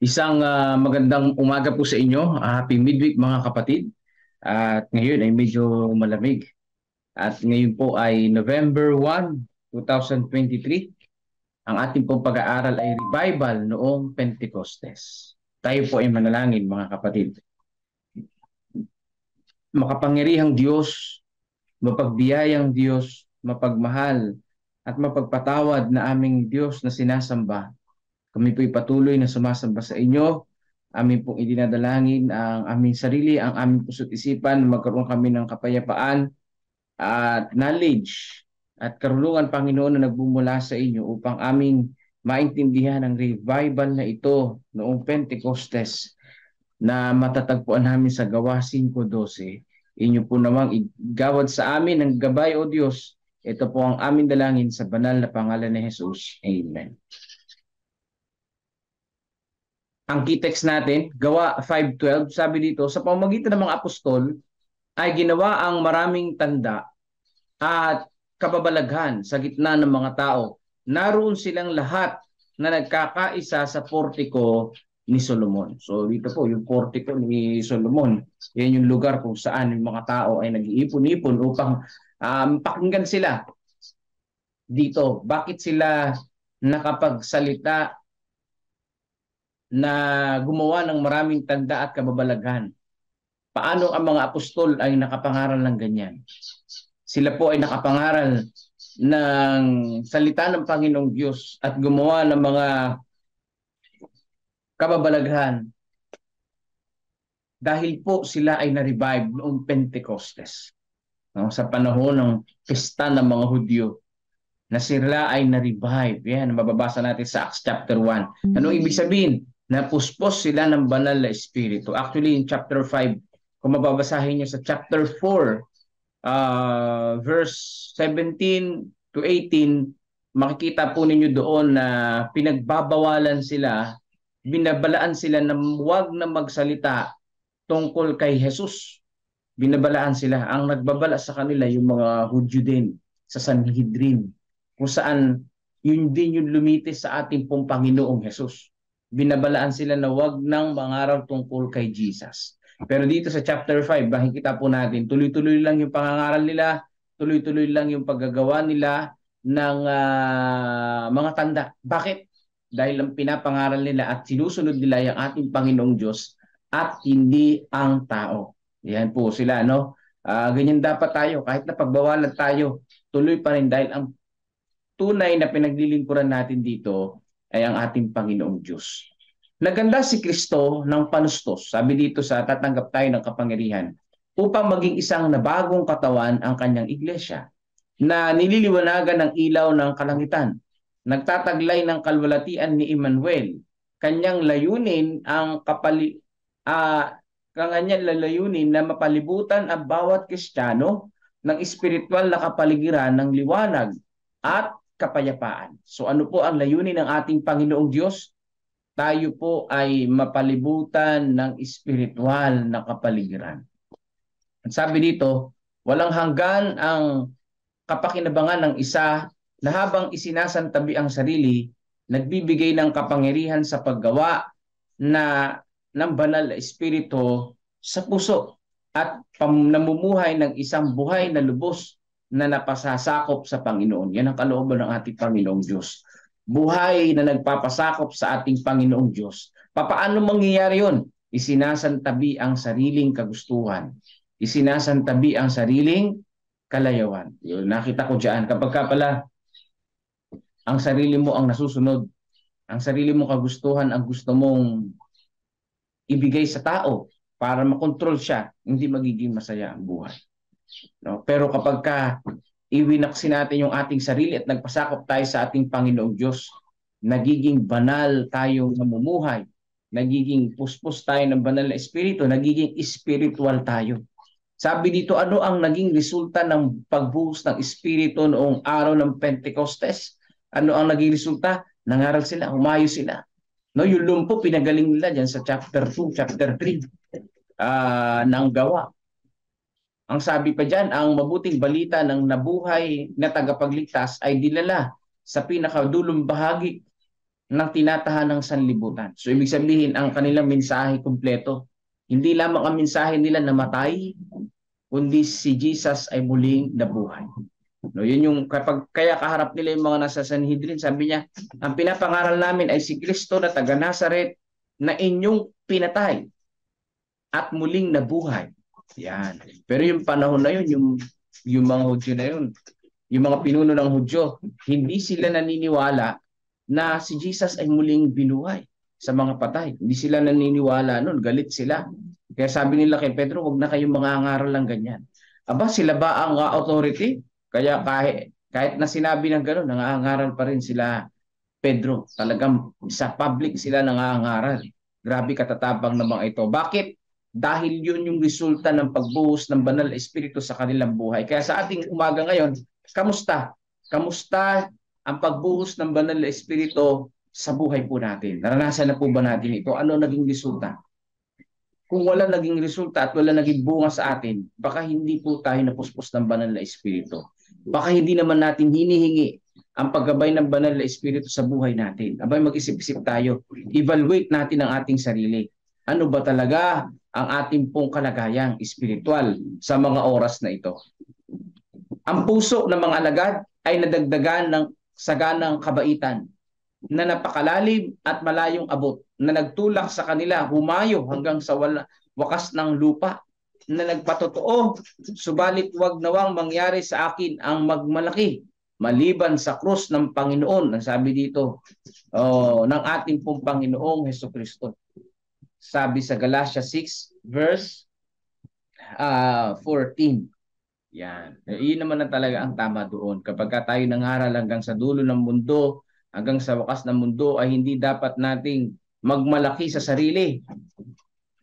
Isang magandang umaga po sa inyo. Happy midweek mga kapatid. At ngayon ay medyo malamig. At ngayon po ay November 1, 2023. Ang ating pong pag-aaral ay revival noong Pentecostes. Tayo po ay manalangin mga kapatid. Makapangyarihang Diyos, mapagbiyayang Diyos, mapagmahal at mapagpatawad na aming Diyos na sinasamba. Kami po'y patuloy na sumasamba sa inyo. Amin pong idinadalangin ang aming sarili, ang aming puso't isipan, magkaroon kami ng kapayapaan at knowledge at karunungan, Panginoon, na nagbumula sa inyo upang aming maintindihan ang revival na ito noong Pentecostes na matatagpuan namin sa Gawa 5:12. Inyo po namang igawad sa amin ang gabay, O Diyos. Ito po ang aming dalangin sa banal na pangalan ni Jesus. Amen. Ang key text natin, Gawa 5:12, sabi dito, sa pamamagitan ng mga apostol ay ginawa ang maraming tanda at kababalaghan sa gitna ng mga tao. Naroon silang lahat na nagkakaisa sa portiko ni Solomon. So dito po, yung portiko ni Solomon, yan yung lugar kung saan yung mga tao ay nag-iipon-ipon upang pakinggan sila dito. Bakit sila nakapagsalita na gumawa ng maraming tanda at kababalaghan? Paano ang mga apostol ay nakapangaral ng ganyan? Sila po ay nakapangaral ng salita ng Panginoong Diyos at gumawa ng mga kababalaghan dahil po sila ay na-revive noong Pentecostes. No? Sa panahon ng pista ng mga Hudyo na sila ay na-revive. Yan, mababasa natin sa Acts chapter 1. Anong ibig sabihin? Napuspos sila ng banal na espiritu. Actually, in chapter 5, kung mababasahin nyo sa chapter 4, verse 17 to 18, makikita po ninyo doon na pinagbabawalan sila, binabalaan sila na huwag na magsalita tungkol kay Jesus. Binabalaan sila. Ang nagbabala sa kanila yung mga Hudyo din sa Sanhedrin, kung saan yun din yung lumitis sa ating pong Panginoong Jesus. Binabalaan sila na huwag nang mangaral tungkol kay Jesus. Pero dito sa chapter 5, makikita po natin, tuloy-tuloy lang yung pangangaral nila, tuloy-tuloy lang yung paggagawa nila ng mga tanda. Bakit? Dahil ang pinapangaral nila at sinusunod nila yung ating Panginoong Diyos at hindi ang tao. Yan po sila, no? Ganyan dapat tayo. Kahit na pagbawalan tayo, tuloy pa rin dahil ang tunay na pinaglilingkuran natin dito ay ang ating Panginoong Diyos. Naganda si Kristo ng panustos, sabi dito sa tatanggap tayo ng kapangyarihan, upang maging isang nabagong katawan ang kanyang iglesia, na nililiwanagan ng ilaw ng kalangitan, nagtataglay ng kalwalatian ni Emmanuel. Kanyang layunin kanyang layunin na mapalibutan ang bawat Kristiyano ng espiritual na kapaligiran ng liwanag at kapayapaan. So ano po ang layunin ng ating Panginoong Diyos? Tayo po ay mapalibutan ng espiritual na kapaligiran. Sabi dito, walang hanggan ang kapakinabangan ng isa na habang isinasantabi ang sarili, nagbibigay ng kapangyarihan sa paggawa ng banal na espiritu sa puso at namumuhay ng isang buhay na lubos na napasasakop sa Panginoon. Yan ang kalooban ng ating Panginoong Diyos. Buhay na nagpapasakop sa ating Panginoong Diyos. Papaano mangyayari yun? Isinasantabi ang sariling kagustuhan. Isinasantabi ang sariling kalayawan. Yun, nakita ko dyan. Kapag pala ang sarili mo ang nasusunod, ang sarili mo kagustuhan ang gusto mong ibigay sa tao para makontrol siya, hindi magiging masaya ang buhay. No? Pero kapag iwinaksin natin yung ating sarili at nagpasakop tayo sa ating Panginoong Diyos, nagiging banal tayong namumuhay, nagiging puspos tayo ng banal na espiritu, nagiging spiritual tayo. Sabi dito, ano ang naging resulta ng pagbuhos ng espiritu noong araw ng Pentecostes? Ano ang naging resulta? Nangaral sila, humayo sila. No, yung lumpo, pinagaling nila dyan sa chapter 2, chapter 3 ng Gawa. Ang sabi pa dyan, ang mabuting balita ng nabuhay na tagapagligtas ay dinala sa pinakadulong bahagi ng tinatahanang sanlibutan. So ibig sabihin, ang kanilang mensahe kumpleto. Hindi lamang ang mensahe nila na matay, kundi si Jesus ay muling nabuhay. No, yun yung kapag kaya kaharap nila yung mga nasa Sanhedrin, sabi niya, ang pinapangaral namin ay si Kristo na taga Nazaret na inyong pinatay at muling nabuhay. Yan. Pero yung panahon na yun, yung mga Hudyo na yun, yung mga pinuno ng Hudyo, hindi sila naniniwala na si Jesus ay muling binuhay sa mga patay. Hindi sila naniniwala noon, galit sila. Kaya sabi nila kay Pedro, wag na kayong mangangaral lang ganyan. Aba, sila ba ang authority? Kaya kahit na sinabi ng gano'n, nangangaral pa rin sila Pedro. Talagang sa public sila nangangaral. Grabe katatabang ng mga ito. Bakit? Dahil yun yung resulta ng pagbuhos ng banal na espiritu sa kanilang buhay. Kaya sa ating umaga ngayon, kamusta? Kamusta ang pagbuhos ng banal na espiritu sa buhay po natin? Naranasan na po ba natin ito? Ano naging resulta? Kung wala naging resulta at wala naging bunga sa atin, baka hindi po tayo napuspos ng banal na espiritu. Baka hindi naman natin hinihingi ang paggabay ng banal na espiritu sa buhay natin. Abay, mag-isip-isip tayo. Evaluate natin ang ating sarili. Ano ba talaga ang ating pong kalagayang espiritual sa mga oras na ito? Ang puso ng mga alagad ay nadagdagan ng saganang kabaitan na napakalalim at malayong abot, na nagtulak sa kanila humayo hanggang sa wakas ng lupa, na nagpatotoo, subalit wag nawang mangyari sa akin ang magmalaki maliban sa krus ng Panginoon, ang sabi dito ng ating pong Panginoong Hesukristo. Sabi sa Galatia 6 verse 14. Yan. Iyon naman na talaga ang tama doon. Kapag tayo nangaral hanggang sa dulo ng mundo, hanggang sa wakas ng mundo, ay hindi dapat nating magmalaki sa sarili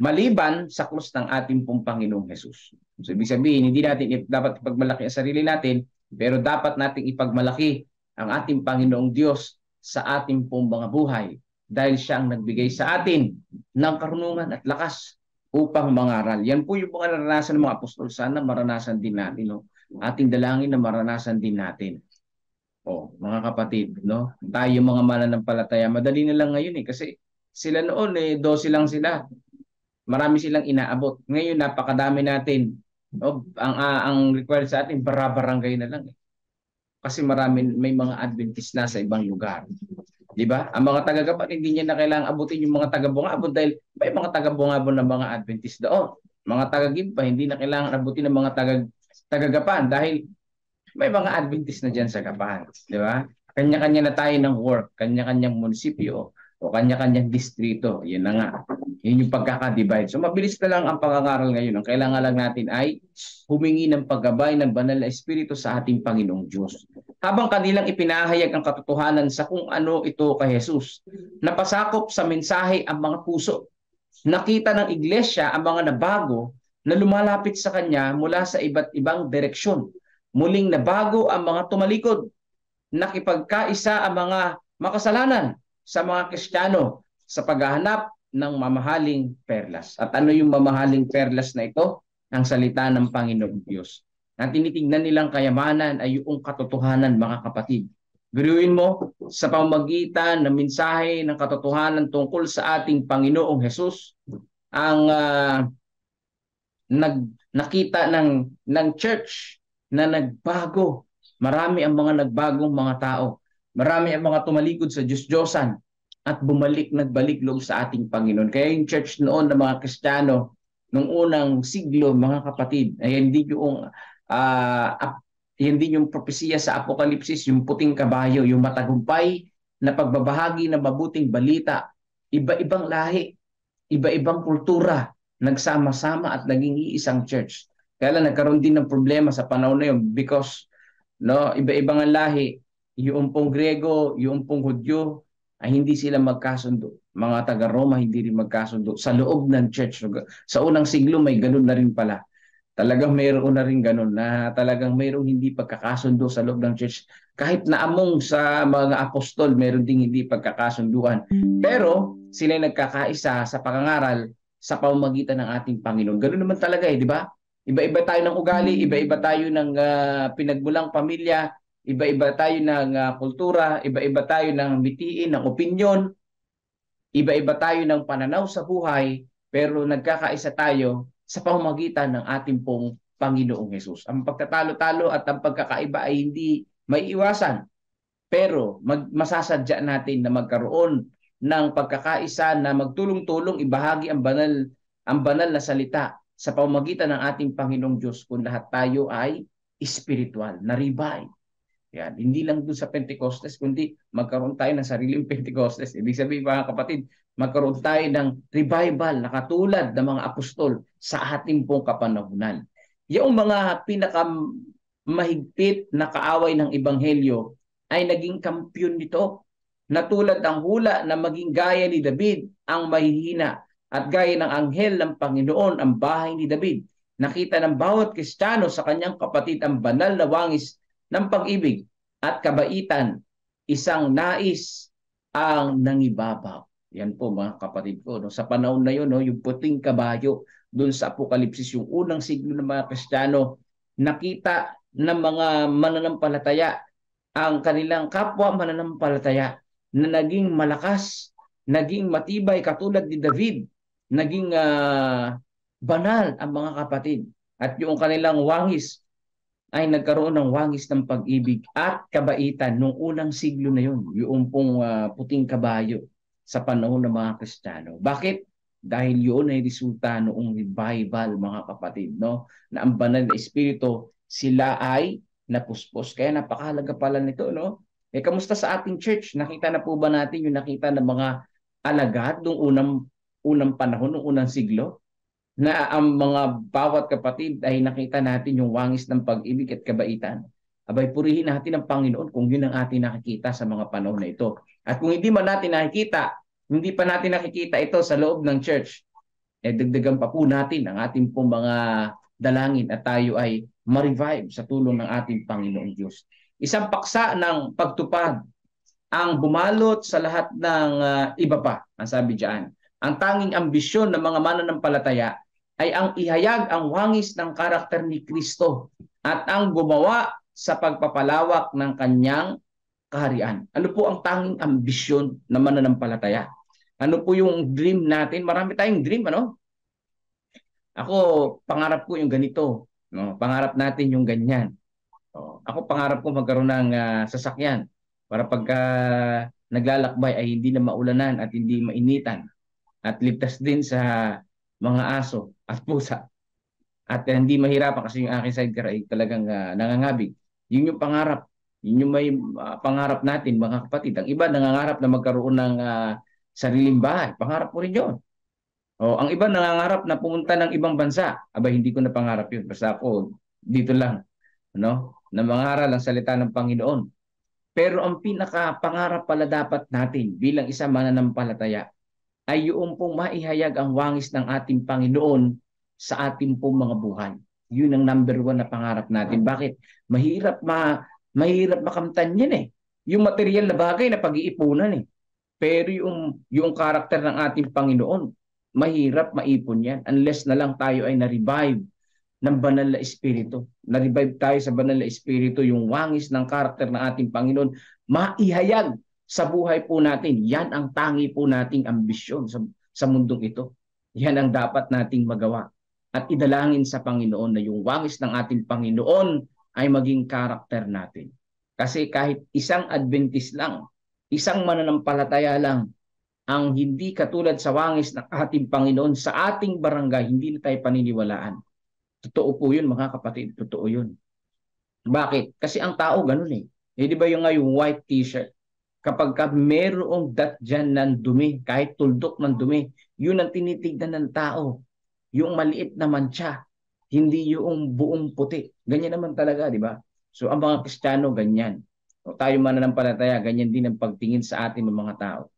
maliban sa krus ng ating pong Panginoong Hesus. So, ibig sabihin, hindi natin dapat ipagmalaki ang sarili natin, pero dapat nating ipagmalaki ang ating Panginoong Diyos sa ating pong mga buhay dahil siya ang nagbigay sa atin ng karunungan at lakas upang mangaral. Yan po yung mga naranasan ng mga apostol. Sana maranasan din natin. No? Ating dalangin na maranasan din natin. Mga kapatid, no? Tayo mga mananampalataya, madali na lang ngayon kasi sila noon 12 lang sila. Marami silang inaabot. Ngayon napakadami natin. Ang required sa atin barangay na lang. Kasi may mga Adventist na sa ibang lugar. 'Di ba? Ang mga taga-Gapan hindi niya na kailangang abutin yung mga taga-Bungabon dahil may mga taga-Bungabon na mga Adventist doon. Mga taga-Gimpa hindi na kailangan abutin ng mga taga-Gapan dahil may mga Adventist na diyan sa Gapan, 'di ba? Kanya-kanya na tayo ng work, kanya-kanyang munisipyo o kanya-kanyang distrito. 'Yun na nga. Yun yung pagkaka-divide. So mabilis na lang ang pangangaral ngayon. Ang kailangan lang natin ay humingi ng paggabay ng banal na espiritu sa ating Panginoong Diyos. Habang kanilang ipinahayag ang katotohanan sa kung ano ito kay Jesus, napasakop sa mensahe ang mga puso. Nakita ng iglesia ang mga nabago na lumalapit sa kanya mula sa iba't ibang direksyon. Muling nabago ang mga tumalikod. Nakipagkaisa ang mga makasalanan sa mga Kristiyano sa paghahanap ng mamahaling perlas. At ano yung mamahaling perlas na ito? Ang salita ng Panginoong Diyos. Ang tinitingnan nilang kayamanan ay yung katotohanan, mga kapatid. Biruin mo, sa pamamagitan ng mensahe ng katotohanan tungkol sa ating Panginoong Hesus, ang nakita ng church na nagbago. Marami ang mga nagbagong mga tao. Marami ang mga tumalikod sa Diyos-Diyosan at nagbalik loob sa ating Panginoon. Kaya yung church noon ng mga Kristiyano, nung unang siglo, mga kapatid, ay hindi yung propesiya sa Apokalipsis, yung puting kabayo, yung matagumpay na pagbabahagi ng mabuting balita, iba-ibang lahi, iba-ibang kultura, nagsama-sama at naging iisang church. Kaya lang nagkaroon din ng problema sa panahon na yun because iba-ibang ang lahi, yung pong Grego, yung pong Hudyo, ay hindi sila magkasundo. Mga taga-Roma hindi rin magkasundo sa loob ng church. Sa unang siglo may ganun na rin pala. Talagang mayroon na rin ganun na talagang mayroong hindi pagkakasundo sa loob ng church. Kahit na among sa mga apostol, mayroon ding hindi pagkakasunduan. Pero sila nagkakaisa sa pangangaral sa pamamagitan ng ating Panginoon. Ganun naman talaga di ba? Iba-iba tayo ng ugali, iba-iba tayo ng pinagmulang pamilya, Iba-iba tayo ng kultura, iba-iba tayo ng mitiin, ng opinyon, iba-iba tayo ng pananaw sa buhay, pero nagkakaisa tayo sa pamamagitan ng ating pong Panginoong Hesus. Ang pagkatalo-talo at ang pagkakaiba ay hindi may iwasan, pero masasadya natin na magkaroon ng pagkakaisa na magtulong-tulong ibahagi ang banal na salita sa pamamagitan ng ating Panginoong Diyos kung lahat tayo ay spiritual, na revive. Yan. Hindi lang dun sa Pentecostes, kundi magkaroon tayo ng sariling Pentecostes. Ibig sabihin, mga kapatid, magkaroon tayo ng revival na katulad ng mga apostol sa ating pong kapanahunan. Yung mga pinakamahigpit na kaaway ng Ebanghelyo ay naging kampiyon nito. Natulad ang hula na maging gaya ni David ang mahihina at gaya ng anghel ng Panginoon ang bahay ni David. Nakita ng bawat Kristiyano sa kanyang kapatid ang banal na wangis ng pag-ibig at kabaitan, isang nais ang nangibabaw. Yan po mga kapatid ko. No? Sa panahon na yun, no, yung puting kabayo, doon sa Apokalipsis, yung unang siglo ng mga Kristiyano, nakita ng mga mananampalataya ang kanilang kapwa mananampalataya na naging malakas, naging matibay katulad ni David, naging banal ang mga kapatid. At yung kanilang wangis ay nagkaroon ng wangis ng pag-ibig at kabaitan noong unang siglo na yun, yung pong puting kabayo sa panahon ng mga Kristiyano. Bakit? Dahil yun ay resulta noong revival, mga kapatid, no? Na ang banal na espiritu, sila ay napuspos. Kaya napakahalaga pala nito, no? Kamusta sa ating church? Nakita na po ba natin yung nakita ng mga alagad noong unang panahon, noong unang siglo? Na ang mga bawat kapatid ay nakita natin yung wangis ng pag-ibig at kabaitan. Abay, purihin natin ang Panginoon kung yun ang ating nakikita sa mga panahon na ito. At kung hindi man natin nakikita, hindi pa natin nakikita ito sa loob ng church, dagdagan pa po natin ang ating pong mga dalangin at tayo ay ma-revive sa tulong ng ating Panginoong Diyos. Isang paksa ng pagtupad ang bumalot sa lahat ng iba pa, ang sabi diyan. Ang tanging ambisyon ng mga mananampalataya ay ang ihayag ang wangis ng karakter ni Kristo at ang gumawa sa pagpapalawak ng kanyang kaharian. Ano po ang tanging ambisyon ng mananampalataya? Ano po yung dream natin? Marami tayong dream, ano? Ako, pangarap ko yung ganito. No? Pangarap natin yung ganyan. Ako, pangarap ko magkaroon ng sasakyan para pagka naglalakbay ay hindi na maulanan at hindi mainitan. At ligtas din sa mga aso at pusa. At hindi mahirapan kasi yung aking sidecar ay talagang nangangabig. Yun yung pangarap. Yun yung may pangarap natin, mga kapatid. Ang iba nangangarap na magkaroon ng sariling bahay. Pangarap ko rin yun. Ang iba nangangarap na pumunta ng ibang bansa. Aba, hindi ko na pangarap yun. Basta ako, dito lang. Na mangaral ang salita ng Panginoon. Pero ang pinaka-pangarap pala dapat natin bilang isang mananampalataya ay yung pong maihayag ang wangis ng ating Panginoon sa ating pong mga buhay. Yun ang number one na pangarap natin. Bakit? Mahirap makamtan yan eh. Yung material na bagay na pag-iipunan eh. Pero yung karakter ng ating Panginoon, mahirap maipon yan unless na lang tayo ay na-revive ng banal na espiritu. Na-revive tayo sa banal na espiritu, yung wangis ng karakter ng ating Panginoon, maihayag sa buhay po natin. Yan ang tangi po nating ambisyon sa mundong ito. Yan ang dapat nating magawa. At idalangin sa Panginoon na yung wangis ng ating Panginoon ay maging karakter natin. Kasi kahit isang Adventist lang, isang mananampalataya lang, ang hindi katulad sa wangis ng ating Panginoon sa ating barangay, hindi na tayo paniniwalaan. Totoo po yun, mga kapatid. Totoo yun. Bakit? Kasi ang tao ganun eh. Di ba yung white t-shirt? Kapag merong dat dyan ng dumi, kahit tuldok ng dumi, yun ang tinitignan ng tao. Yung maliit na mancha, hindi yung buong puti. Ganyan naman talaga, di ba? So ang mga Kristiyano, ganyan. O tayo mananampalataya, ganyan din ang pagtingin sa atin ng mga tao.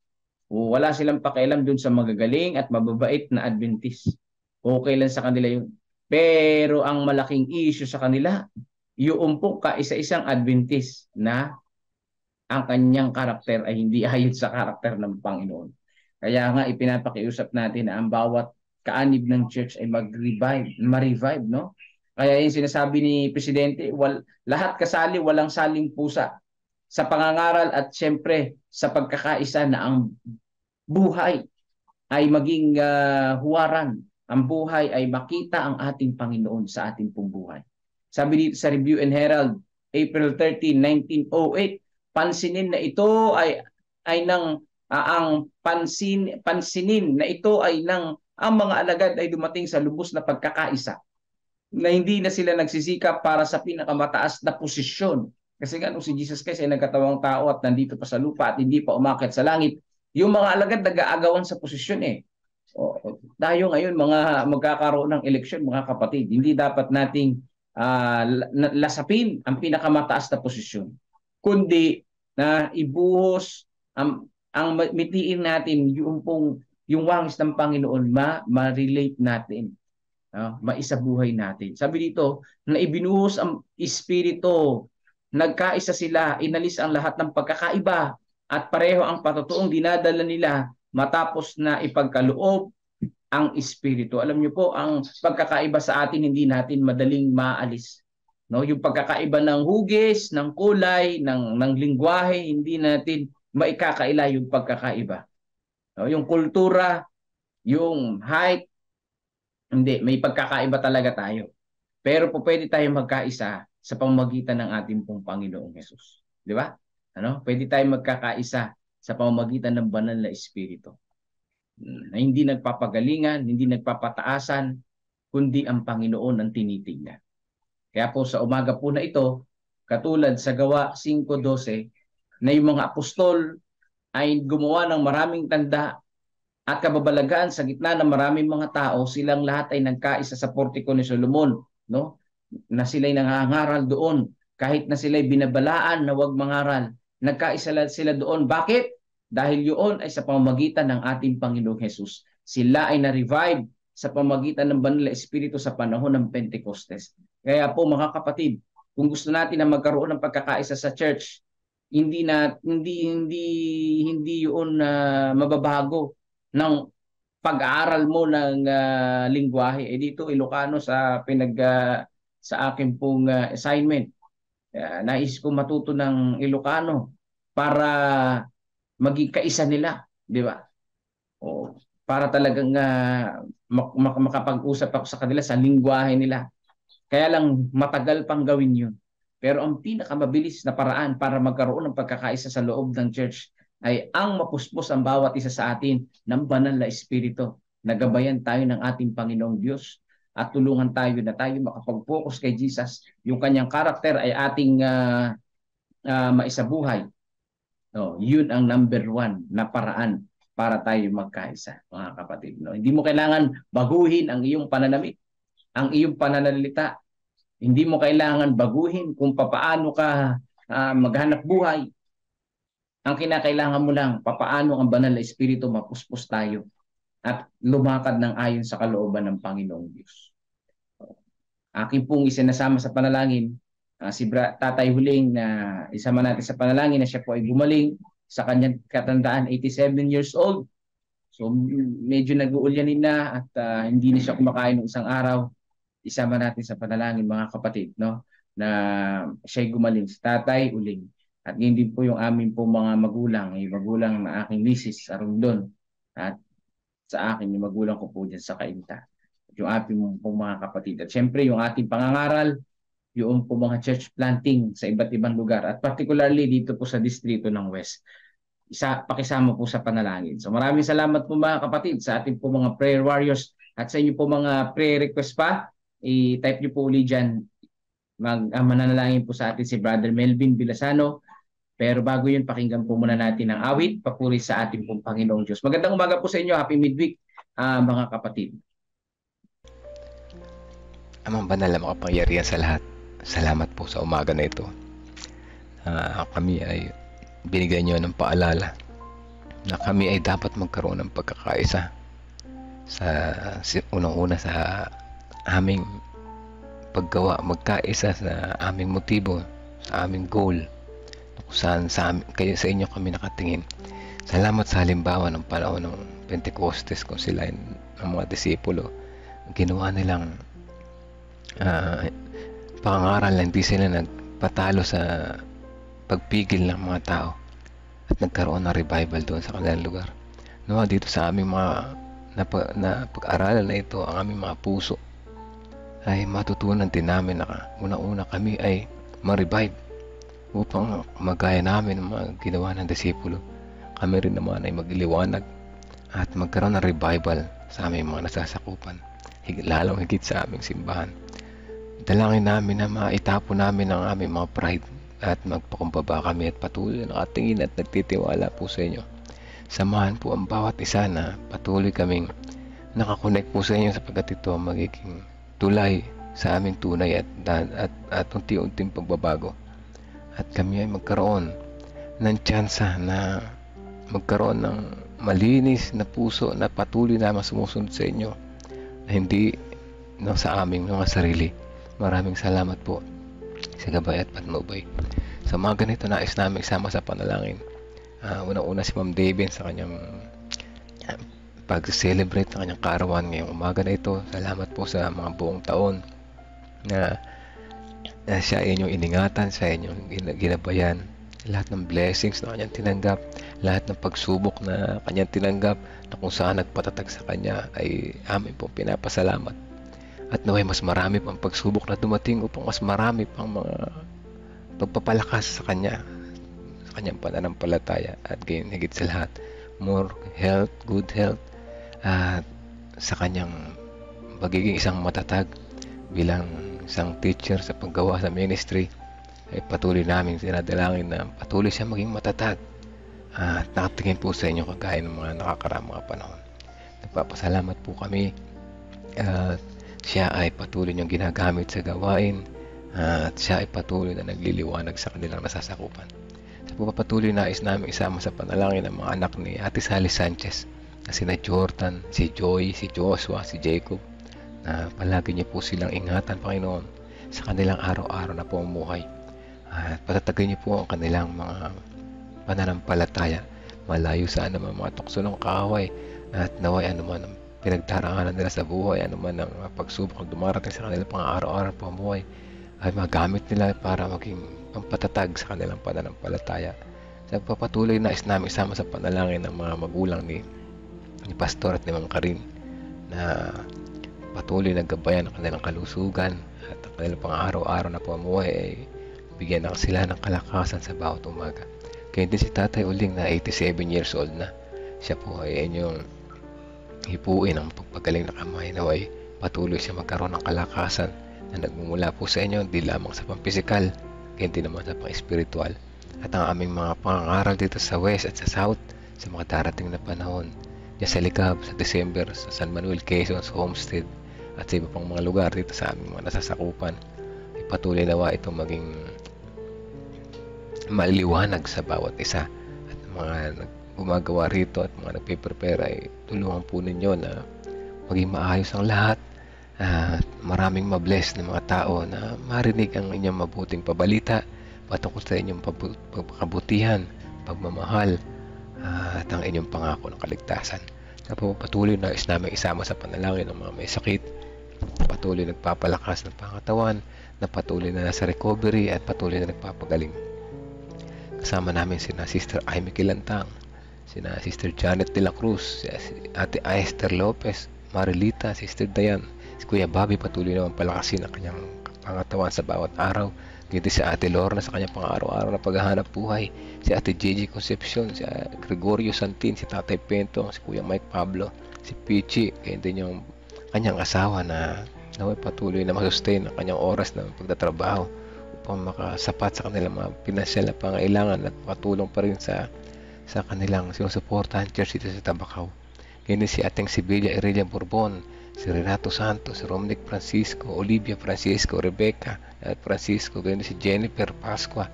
O wala silang pakialam dun sa magagaling at mababait na Adventist. Okay lang sa kanila yun. Pero ang malaking issue sa kanila, yung po kaisa-isang Adventist na ang kanyang karakter ay hindi ayon sa karakter ng Panginoon. Kaya nga ipinapakiusap natin na ang bawat kaanib ng church ay mag-revive, no? Kaya yung sinasabi ni Presidente, lahat kasali, walang saling pusa sa pangangaral at siyempre sa pagkakaisa na ang buhay ay maging huwaran. Ang buhay ay makita ang ating Panginoon sa ating pong buhay. Sabi dito sa Review and Herald, April 13, 1908, pansinin na ito ay ng ang pansinin na ito ay ng ang mga alagad ay dumating sa lubos na pagkakaisa, na hindi na sila nagsisikap para sa pinakamataas na posisyon. Kasi nga si Jesus Christ ay nagkatawang tao at nandito pa sa lupa at hindi pa umakyat sa langit. Yung mga alagad nag-aagawan sa posisyon eh. Tayo ngayon mga magkakaroon ng eleksyon, mga kapatid, hindi dapat nating lasapin ang pinakamataas na posisyon, kundi na ibuhos ang mitiin natin yung wangis ng Panginoon, ma-relate natin, maisabuhay natin. Sabi dito, na ibinuhos ang Espiritu, nagkaisa sila, inalis ang lahat ng pagkakaiba at pareho ang patotoong dinadala nila matapos na ipagkaloob ang Espiritu. Alam niyo po, ang pagkakaiba sa atin hindi natin madaling maalis. No, yung pagkakaiba ng hugis, ng kulay, ng lingwahe, hindi natin maikakaila yung pagkakaiba. No, yung kultura, yung height, hindi, may pagkakaiba talaga tayo. Pero po pwede tayong magkaisa sa pamamagitan ng ating pong Panginoong Hesus. Di ba? Pwede tayong magkakaisa sa pamamagitan ng banal na Espiritu, na hindi nagpapagalingan, hindi nagpapataasan, kundi ang Panginoon ang tinitingnan. Kaya po sa umaga po na ito, katulad sa Gawa 5:12, na yung mga apostol ay gumawa ng maraming tanda at kababalagan sa gitna ng maraming mga tao, silang lahat ay nagkaisa sa portiko ni Solomon, no? Na sila'y nangangaral doon, kahit na sila'y binabalaan na huwag mangaral. Nagkaisa sila doon. Bakit? Dahil yun ay sa pamamagitan ng ating Panginoong Hesus. Sila ay na-revive sa pamamagitan ng Banal na Espiritu sa panahon ng Pentecostes. Kaya po mga kapatid, kung gusto natin na magkaroon ng pagkakaisa sa church, hindi yun mababago ng pag-aaral mo ng lingwahe. Dito Ilocano sa akin pong assignment. Nais ko matuto ng Ilocano para maging kaisa nila, di ba? Para talagang makapag-usap ako sa kanila sa lingwahe nila. Kaya lang matagal pang gawin yun. Pero ang pinakamabilis na paraan para magkaroon ng pagkakaisa sa loob ng church ay ang mapuspos ang bawat isa sa atin ng banal na Espiritu. Nagabayan tayo ng ating Panginoong Diyos at tulungan tayo na tayo makapag-focus kay Jesus. Yung kanyang karakter ay ating maisabuhay. Yun ang number 1 na paraan para tayo magkaisa, mga kapatid. Hindi mo kailangan baguhin ang iyong pananamit, ang iyong pananalita. Hindi mo kailangan baguhin kung papaano ka maghanap buhay. Ang kinakailangan mo lang, papaano ang banal na Espiritu mapuspos tayo at lumakad ng ayon sa kalooban ng Panginoong Diyos. Akin pong isinasama sa panalangin, si Tatay Huling, na isama natin sa panalangin na siya po ay gumaling sa kanyang katandaan, 87 years old. So medyo nag-uulyanin na at hindi na siya kumakain ng isang araw. Isama natin sa panalangin, mga kapatid, no, na siya'y gumaling, si Tatay Huling. At ngayon din po yung amin po mga magulang, yung magulang na aking misis sa Rondon, at sa akin yung magulang ko po dyan sa Cainta, yung ating po mga kapatid. At syempre yung ating pangangaral, yung po mga church planting sa iba't ibang lugar, at particularly dito po sa distrito ng West. Pakisama po sa panalangin. So maraming salamat po mga kapatid sa ating po mga prayer warriors, at sa inyo po mga prayer request pa, i-type nyo po ulit dyan. Mananalangin po sa atin si Brother Melvin Bilasano. Pero bago yun, pakinggan po muna natin ang awit, papuri sa ating pong Panginoong Diyos. Magandang umaga po sa inyo. Happy midweek, mga kapatid. Amang banal na makapangyarihan sa lahat, salamat po sa umaga na ito. Kami ay binigyan nyo ng paalala na kami ay dapat magkaroon ng pagkakaisa sa unang-una sa aming paggawa, magkaisa sa aming motibo, sa aming goal, kung saan sa inyo kami nakatingin. Salamat sa halimbawa ng panahon ng Pentecostes, kung sila ng mga disipulo, ginawa nilang ah, pangangaral na hindi sila nagpatalo sa pagpigil ng mga tao at nagkaroon ng revival doon sa kanilang lugar. Nawa dito sa aming mga pag-aralan na ito, ang aming mga puso ay matutunan din namin na una-una kami ay ma-revive upang magaya namin ang mga ginawa ng disipulo. Kami rin naman ay magliwanag at magkaroon ng revival sa aming mga nasasakupan, lalong higit sa aming simbahan. Dalangin namin na maitapo namin ang aming mga pride at magpakumbaba kami at patuloy na nakatingin at nagtitiwala po sa inyo. Samahan po ang bawat isa na patuloy kaming nakakonect po sa inyo sapagkat ito magiging tulay sa aming tunay at unti-unting pagbabago. At kami ay magkaroon ng tsansa na magkaroon ng malinis na puso na patuloy na sumusunod sa inyo na hindi sa aming mga sarili. Maraming salamat po sa gabay at patnubay. Sa mga ganito nais namin isama sa panalangin. Una-una si Ma'am David sa kanyang pag-celebrate ng kanyang kaarawan ngayong umaga na ito. Salamat po sa mga buong taon na siya ay inyong iningatan, sa inyong ginabayan. Lahat ng blessings na kanyang tinanggap, lahat ng pagsubok na kanyang tinanggap, na kung saan nagpatatag sa kanya ay amin pong pinapasalamat. At naway mas marami pang pagsubok na dumating upang mas marami pang mga pagpapalakas sa kanya, sa kanyang pananampalataya. At gayon higit sa lahat, more health, good health, at sa kanyang pagiging isang matatag bilang isang teacher sa paggawa sa ministry, ay patuloy namin sinadalangin na patuloy siya maging matatag at nakatingin po sa inyo kagaya ng mga nakakaraang mga panahon. Nagpapasalamat po kami at siya ay patuloy niyong ginagamit sa gawain at siya ay patuloy na nagliliwanag sa kanilang nasasakupan. Sa pagpapatuloy nais namin isama sa panalangin ang mga anak ni Ate Sally Sanchez na sina Jordan, si Joy, si Joshua, si Jacob, na palagi niyo po silang ingatan, Panginoon, sa kanilang araw-araw na pamumuhay. At patatagin niyo po ang kanilang mga pananampalataya malayo sa anumang mga tukso ng kaaway at naway anuman ang pinagdaraanan nila sa buhay, anuman ang pagsubok na dumarating sa kanilang pang araw-araw na pamumuhay, ay magamit nila para maging pampatatag sa kanilang pananampalataya. Sa pagpapatuloy nais namin isama sa panalangin ng mga magulang ni Pastor at ni Mang Karin na patuloy naggabayan ang kanilang kalusugan at ang kanilang pang-araw-araw na pamumuhay ay bigyan na sila ng kalakasan sa bawat umaga. Kaya din si Tatay Uling na 87 years old na. Siya po ay inyong hipuin ang pagpagaling na kamay, naway patuloy siya magkaroon ng kalakasan na nagmumula po sa inyo, di lamang sa pampisikal, kaya din naman sa pang-espiritual. At ang aming mga pangangaral dito sa West at sa South sa mga darating na panahon, diyan sa Ligab, sa December, sa San Manuel, Quezon, sa Homestead, at sa iba pang mga lugar dito sa aming mga nasasakupan, ipatuloy nawa itong maging maliwanag sa bawat isa. At mga gumagawa rito at mga nagpe-prepare ay tulungan po ninyo na maging maayos ang lahat at maraming mabless na mga tao na marinig ang inyong mabuting pabalita patungkol sa inyong pagkabutihan, pagmamahal at ang inyong pangako ng kaligtasan. Sa patuloy na namin isama sa panalangin ng mga may sakit, patuloy nagpapalakas ng pangatawan, na patuloy na nasa recovery at patuloy na nagpapagaling. Kasama namin sina Sister Amy Kilantang, sina Sister Janet de la Cruz, si Ate Esther Lopez, Marilita, Sister Dayan, si Kuya Bobby patuloy naman palakasin ang kanyang pangatawan sa bawat araw. Ganito si Ate Lorna sa kanyang pang-araw-araw na paghahanap buhay, si Ate Gigi Concepcion, si Gregorio Santin, si Tatay Pento, si Kuya Mike Pablo, si Pichi, kaya din yung kanyang asawa na naway patuloy na masustain ang kanyang oras ng pagtatrabaho upang makasapat sa kanilang mga pinansyal na pangailangan at makatulong pa rin sa kanilang sinusuportahan church dito sa Tabacao. Ganyan si ating Sibilia Irelia Bourbon, si Renato Santos, si Romnick Francisco, Olivia Francisco, Rebecca at Francisco, ganyan si Jennifer Pascua,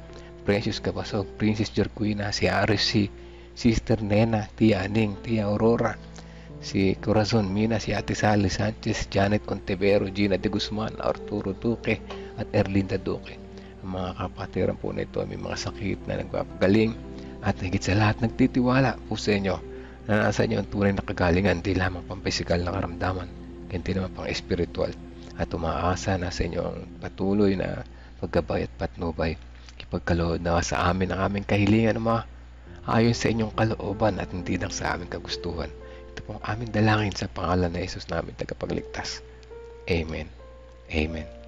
Precious Cabasog, Princess Jerquina, si RC, Sister Nena, Tia Aning, Tia Aurora, si Corazon Mina, si Ate Sally Sanchez, Janet Contevero, Gina de Guzman, Arturo Duque at Erlinda Duque. Ang mga kapatiran po na ito ay may mga sakit na nagpapagaling at higit sa lahat nagtitiwala po sa inyo na nasa inyo ang tunay na kagalingan, di lamang pang physical na karamdaman, kundi naman pang espiritual. at umaasa na sa inyong patuloy na paggabay at patnubay. Ipagkaloob na sa amin ang aming kahilingan, Ama, ayon sa inyong kalooban at hindi lang sa aming kagustuhan. Ito pong aming dalangin sa pangalan na Jesus namin tagapagligtas. Amen. Amen.